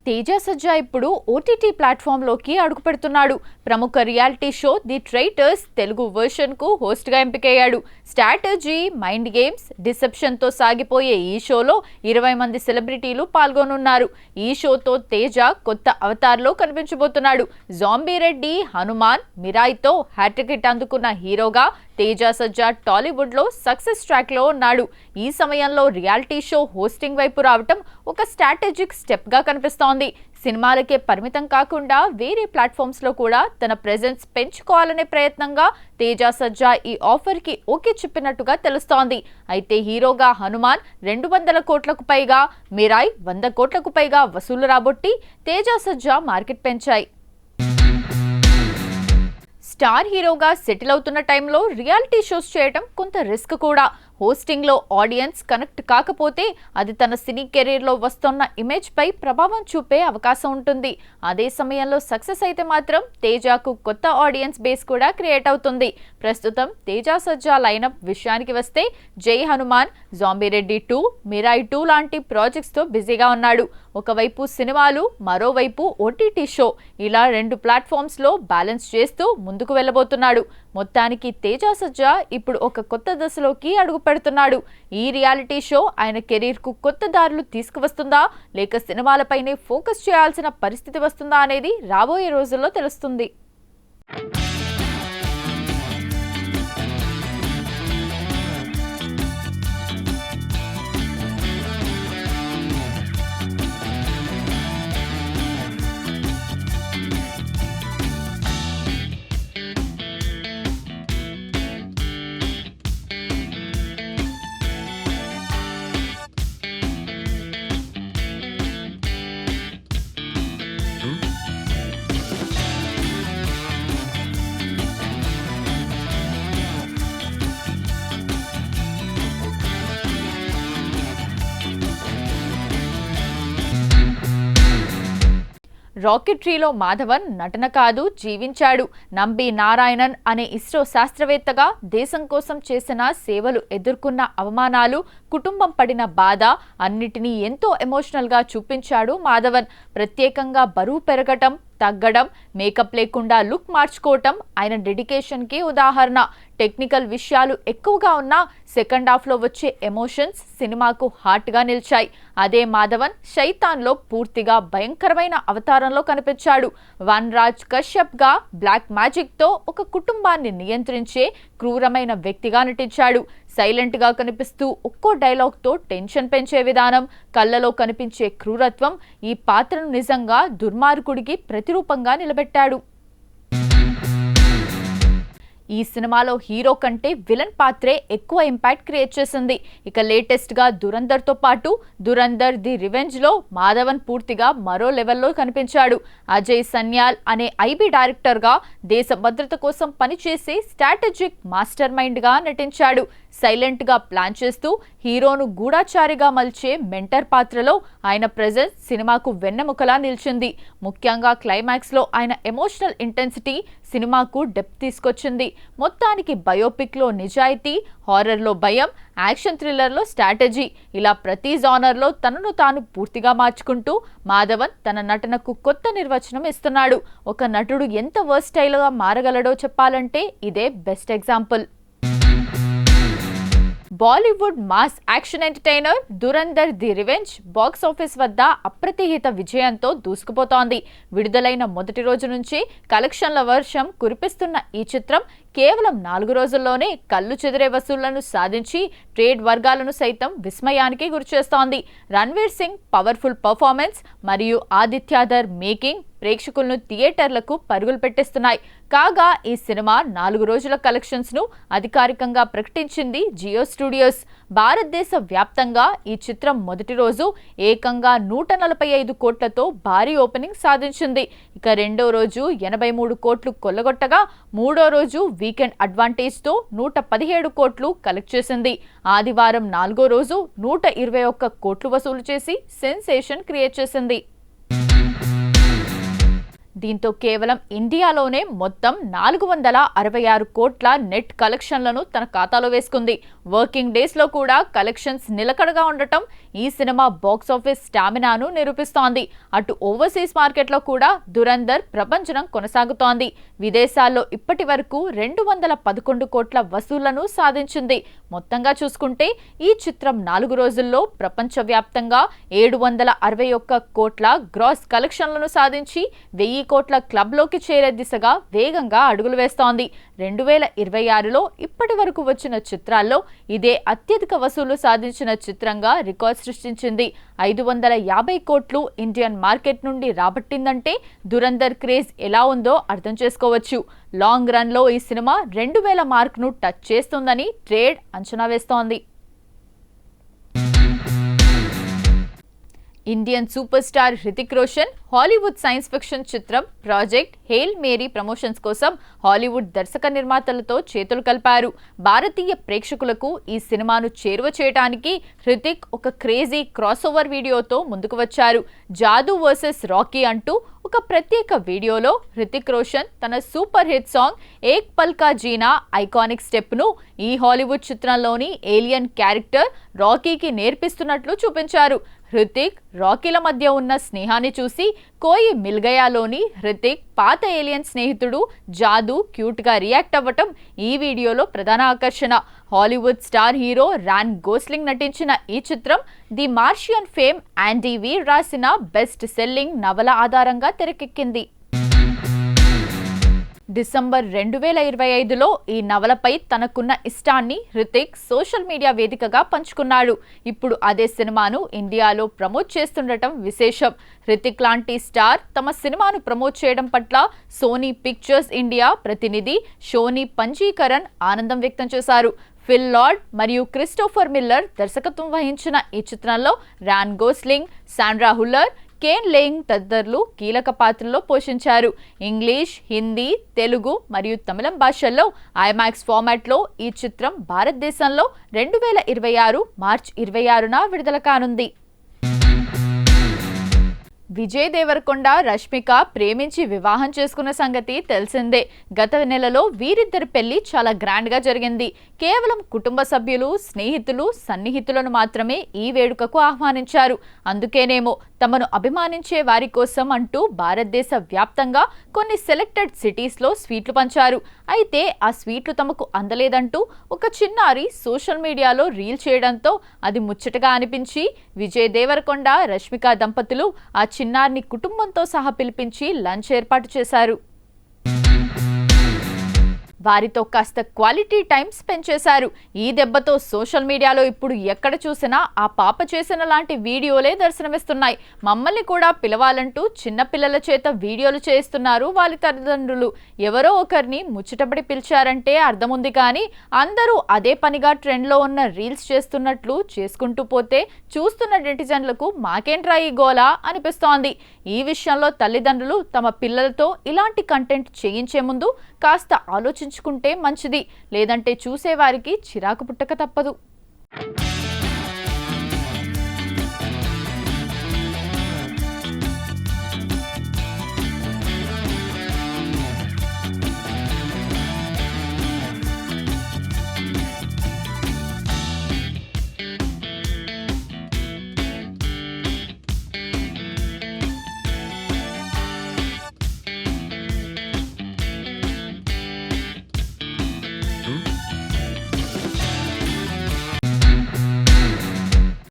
తేజ సజ్జా ఇప్పుడు ఓటీటీ ప్లాట్ఫామ్లోకి అడుగుపెడుతున్నాడు. ప్రముఖ reality show the traitors Telugu వెర్షన్కు హోస్ట్గా ఎంపికయ్యాడు. స్ట్రాటజీ, మైండ్ గేమ్స్, డిసెప్షన్తో సాగిపోయే ఈ షోలో 20 మంది సెలబ్రిటీలు పాల్గొనున్నారు. ఈ షోతో తేజ కొత్త అవతార్లో కనిపించబోతున్నాడు. జాంబీ రెడ్డి, హనుమాన్, మిరాయ్తో హ్యాట్రిక్ హిట్ అందుకున్న హీరోగా తేజ సజ్జా టాలీవుడ్లో సక్సెస్ ట్రాక్లో ఉన్నాడు. ఈ సమయంలో రియాలిటీ షో హోస్టింగ్ వైపు రావటం ఒక స్ట్రాటజిక్ స్టెప్గా కనిపిస్తోంది. సినిమాలకే పరిమితం కాకుండా వేరే ప్లాట్ఫామ్స్లో కూడా తన ప్రెజెన్స్ పెంచుకోవాలనే ప్రయత్నంగా తేజ సజ్జా ఈ ఆఫర్కి ఓకే చెప్పినట్టుగా తెలుస్తోంది. అయితే హీరోగా హనుమాన్ 200 కోట్లకు పైగా, మిరాయ్ 100 కోట్లకు పైగా వసూలు రాబట్టి తేజ సజ్జా మార్కెట్ పెంచాయి. స్టార్ హీరోగా సెటిల్ అవుతున్న టైంలో రియాలిటీ షోస్ చేయడం కొంత రిస్క్ కూడా. హోస్టింగ్లో ఆడియన్స్ కనెక్ట్ కాకపోతే అది తన సినీ కెరీర్లో వస్తున్న ఇమేజ్పై ప్రభావం చూపే అవకాశం ఉంటుంది. అదే సమయంలో సక్సెస్ అయితే మాత్రం తేజకు కొత్త ఆడియన్స్ బేస్ కూడా క్రియేట్ అవుతుంది. ప్రస్తుతం తేజ సజ్జా లైనప్ విషయానికి వస్తే జై హనుమాన్, జాంబీ రెడ్డి 2, మిరాయ్ 2 లాంటి ప్రాజెక్ట్స్తో బిజీగా ఉన్నాడు. ఒకవైపు సినిమాలు, మరోవైపు ఓటీటీ షో, ఇలా 2 ప్లాట్ఫామ్స్లో బ్యాలెన్స్ చేస్తూ ముందుకు వెళ్ళబోతున్నాడు. మొత్తానికి తేజ సజ్జా ఇప్పుడు ఒక కొత్త దశలోకి అడుగు పెడుతున్నాడు. ఈ రియాలిటీ షో ఆయన కెరీర్కు కొత్త దారులు తీసుకువస్తుందా, లేక సినిమాలపైనే ఫోకస్ చేయాల్సిన పరిస్థితి వస్తుందా అనేది రాబోయే రోజుల్లో తెలుస్తుంది. రాకెట్రీలో మాధవన్ నటన కాదు, జీవించాడు. నంబి నారాయణన్ అనే ఇస్రో శాస్త్రవేత్తగా దేశం కోసం చేసిన సేవలు, ఎదుర్కొన్న అవమానాలు, కుటుంబం పడిన బాధ అన్నిటినీ ఎంతో ఎమోషనల్గా చూపించాడు మాధవన్. ప్రత్యేకంగా బరువు పెరగటం, తగ్గడం, మేకప్ లేకుండా లుక్ మార్చుకోవటం ఆయన డెడికేషన్కి ఉదాహరణ. టెక్నికల్ విషయాలు ఎక్కువగా ఉన్నా సెకండ్ హాఫ్లో వచ్చే ఎమోషన్స్ సినిమాకు హాట్గా నిలిచాయి. అదే మాధవన్ శైతాన్లో పూర్తిగా భయంకరమైన అవతారంలో కనిపించాడు. వన్ రాజ్ కశ్యప్గా బ్లాక్ మ్యాజిక్తో ఒక కుటుంబాన్ని నియంత్రించే క్రూరమైన వ్యక్తిగా నటించాడు. సైలెంట్గా కనిపిస్తూ ఒక్కో డైలాగ్తో టెన్షన్ పెంచే విధానం, కళ్ళలో కనిపించే క్రూరత్వం ఈ పాత్రను నిజంగా దుర్మార్గుడికి ప్రతిరూపంగా నిలబెట్టాడు. ఈ సినిమాలో హీరో కంటే విలన్ పాత్రే ఎక్కువ ఇంపాక్ట్ క్రియేట్ చేసింది. ఇక లేటెస్ట్గా దురంధర్తో పాటు దురంధర్ ది రివెంజ్లో మాధవన్ పూర్తిగా మరో లెవెల్లో కనిపించాడు. అజయ్ సన్యాల్ అనే ఐబీ డైరెక్టర్గా దేశ భద్రత కోసం పనిచేసే స్ట్రాటజిక్ మాస్టర్ మైండ్గా నటించాడు. సైలెంట్గా ప్లాన్ చేస్తూ హీరోను గూఢాచారిగా మలిచే మెంటర్ పాత్రలో ఆయన ప్రెజెన్స్ సినిమాకు వెన్నెముకలా నిలిచింది. ముఖ్యంగా క్లైమాక్స్లో ఆయన ఎమోషనల్ ఇంటెన్సిటీ సినిమాకు డెప్త్ తీసుకొచ్చింది. మొత్తానికి బయోపిక్లో నిజాయితీ, హారర్లో భయం, యాక్షన్ థ్రిల్లర్లో స్ట్రాటజీ, ఇలా ప్రతి జానర్లో తనను తాను పూర్తిగా మార్చుకుంటూ మాధవన్ తన నటనకు కొత్త నిర్వచనం ఇస్తున్నాడు. ఒక నటుడు ఎంత వర్స్టైల్గా మారగలడో చెప్పాలంటే ఇదే best example. Bollywood mass action entertainer Dhurandhar the revenge box office వద్ద అప్రతిహిత విజయంతో దూసుకుపోతోంది. విడుదలైన మొదటి రోజు నుంచి కలెక్షన్ల వర్షం కురిపిస్తున్న ఈ చిత్రం కేవలం 4 రోజుల్లోనే కళ్ళు చెదిరే వసూళ్లను సాధించి ట్రేడ్ వర్గాలను సైతం విస్మయానికి గురిచేస్తోంది. రణ్వీర్ సింగ్ పవర్ఫుల్ పర్ఫార్మెన్స్ మరియు ఆదిత్యాధర్ మేకింగ్ ప్రేక్షకులను థియేటర్లకు పరుగులు పెట్టిస్తున్నాయి. కాగా ఈ సినిమా 4 రోజుల కలెక్షన్స్ ను అధికారికంగా ప్రకటించింది జియో స్టూడియోస్. భారతదేశ వ్యాప్తంగా ఈ చిత్రం మొదటి రోజు ఏకంగా 145 కోట్లతో భారీ ఓపెనింగ్ సాధించింది. ఇక రెండో రోజు 83 కోట్లు కొల్లగొట్టగా, మూడో రోజు వీకెండ్ అడ్వాంటేజ్తో 117 కోట్లు కలెక్ట్ చేసింది. ఆదివారం 4గో రోజు 121 కోట్లు వసూలు చేసి సెన్సేషన్ క్రియేట్ చేసింది. దీంతో కేవలం ఇండియాలోనే మొత్తం 466 కోట్ల నెట్ కలెక్షన్లను తన ఖాతాలో వేసుకుంది. వర్కింగ్ డేస్లో కూడా కలెక్షన్స్ నిలకడగా ఉండటం ఈ సినిమా బాక్స్ ఆఫీస్ స్టామినాను నిరూపిస్తోంది. అటు ఓవర్సీస్ మార్కెట్లో కూడా దురంధర్ ప్రభంజనం కొనసాగుతోంది. విదేశాల్లో ఇప్పటి వరకు 211 కోట్ల వసూళ్లను సాధించింది. మొత్తంగా చూసుకుంటే ఈ చిత్రం 4 రోజుల్లో ప్రపంచవ్యాప్తంగా 761 కోట్ల గ్రాస్ కలెక్షన్లను సాధించి 1000 కోట్ల క్లబ్లోకి చేరే దిశగా వేగంగా అడుగులు వేస్తోంది. 2026లో ఇప్పటి వరకు వచ్చిన చిత్రాల్లో ఇదే అత్యధిక వసూలు సాధించిన చిత్రంగా రికార్డ్ సృష్టించింది. 550 కోట్లు ఇండియన్ మార్కెట్ నుండి రాబట్టిందంటే దురంధర్ క్రేజ్ ఎలా ఉందో అర్థం చేసుకోవచ్చు. లాంగ్ రన్లో ఈ సినిమా 2000 మార్క్ను టచ్ చేస్తుందని ట్రేడ్ అంచనా వేస్తోంది. Indian super star Hrithik Roshan Hollywood science fiction చిత్రం ప్రాజెక్ట్ హెయిల్ మేరీ ప్రమోషన్స్ కోసం హాలీవుడ్ దర్శక నిర్మాతలతో చేతులు కలిపారు. భారతీయ ప్రేక్షకులకు ఈ సినిమాను చేరువ చేయడానికి హృతిక్ ఒక క్రేజీ క్రాస్ ఓవర్ వీడియోతో ముందుకు వచ్చారు. జాదూ వర్సెస్ రాకీ అంటూ ఒక ప్రత్యేక వీడియోలో హృతిక్ రోషన్ తన సూపర్ హిట్ సాంగ్ ఏక్ పల్ కా జీనా ఐకానిక్ స్టెప్ను ఈ హాలీవుడ్ చిత్రంలోని ఏలియన్ క్యారెక్టర్ రాకీకి నేర్పిస్తున్నట్లు చూపించారు. హృతిక్ రాకీల మధ్య ఉన్న స్నేహాన్ని చూసి కోయి మిల్గయాలోని హృతిక్ పాత ఏలియన్ స్నేహితుడు జాదూ క్యూట్ గా రియాక్ట్ అవ్వటం ఈ వీడియోలో ప్రధాన ఆకర్షణ. హాలీవుడ్ స్టార్ హీరో రాన్ గోస్లింగ్ నటించిన ఈ చిత్రం ది మార్షియన్ ఫేమ్ యాండీ వీర్ రాసిన బెస్ట్ సెల్లింగ్ నవల ఆధారంగా తెరకెక్కింది. డిసెంబర్ 2025లో ఈ నవలపై తనకున్న ఇష్టాన్ని హృతిక్ సోషల్ మీడియా వేదికగా పంచుకున్నాడు. ఇప్పుడు అదే సినిమాను ఇండియాలో ప్రమోట్ చేస్తుండటం విశేషం. హృతిక్ లాంటి స్టార్ తమ సినిమాను ప్రమోట్ చేయడం పట్ల సోనీ పిక్చర్స్ ఇండియా ప్రతినిధి షోనీ పంజీకరణ్ ఆనందం వ్యక్తం చేశారు. ఫిల్ లార్డ్ మరియు క్రిస్టోఫర్ మిల్లర్ దర్శకత్వం వహించిన ఈ చిత్రంలో రాన్ గోస్లింగ్, శాండ్రా హుల్లర్, కేన్ లేయింగ్ తదితరులు కీలక పాత్రల్లో పోషించారు. ఇంగ్లీష్, హిందీ, తెలుగు మరియు తమిళం భాషల్లో ఐమాక్స్ ఫార్మాట్లో ఈ చిత్రం భారతదేశంలో 2026 మార్చి 26న విడుదల కానుంది. విజయ్ దేవరకొండ, రష్మిక ప్రేమించి వివాహం చేసుకున్న సంగతి తెలిసిందే. గత నెలలో వీరిద్దరి పెళ్లి చాలా గ్రాండ్ గా జరిగింది. కేవలం కుటుంబ సభ్యులు, స్నేహితులు, సన్నిహితులను మాత్రమే ఈ వేడుకకు ఆహ్వానించారు. అందుకేనేమో తమను అభిమానించే వారి కోసం అంటూ భారతదేశ వ్యాప్తంగా కొన్ని సెలెక్టెడ్ సిటీస్లో స్వీట్లు పంచారు. అయితే ఆ స్వీట్లు తమకు అందలేదంటూ ఒక చిన్నారి సోషల్ మీడియాలో రీల్ చేయడంతో అది ముచ్చటగా అనిపించి విజయ్ దేవరకొండ, రష్మిక దంపతులు ఆ చిన్నారిని కుటుంబంతో సహా పిలిపించి లంచ్ ఏర్పాటు చేశారు. వారితో కాస్త క్వాలిటీ టైం స్పెండ్ చేశారు. ఈ దెబ్బతో సోషల్ మీడియాలో ఇప్పుడు ఎక్కడ చూసినా ఆ పాప చేసిన లాంటి వీడియోలే దర్శనమిస్తున్నాయి. మమ్మల్ని కూడా పిలవాలంటూ చిన్న పిల్లల చేత వీడియోలు చేస్తున్నారు వారి తల్లిదండ్రులు. ఎవరో ఒకరిని ముచ్చటపడి పిలిచారంటే అర్థముంది, కానీ అందరూ అదే పనిగా ట్రెండ్లో ఉన్న రీల్స్ చేస్తున్నట్లు చేసుకుంటూ పోతే చూస్తున్న నెటిజన్లకు మాకేంట్రా ఈ గోలా అనిపిస్తోంది. ఈ విషయంలో తల్లిదండ్రులు తమ పిల్లలతో ఇలాంటి కంటెంట్ చేయించే ముందు కాస్త ఆలోచించుకుంటే మంచిది. లేదంటే చూసేవారికి చిరాకు పుట్టక తప్పదు.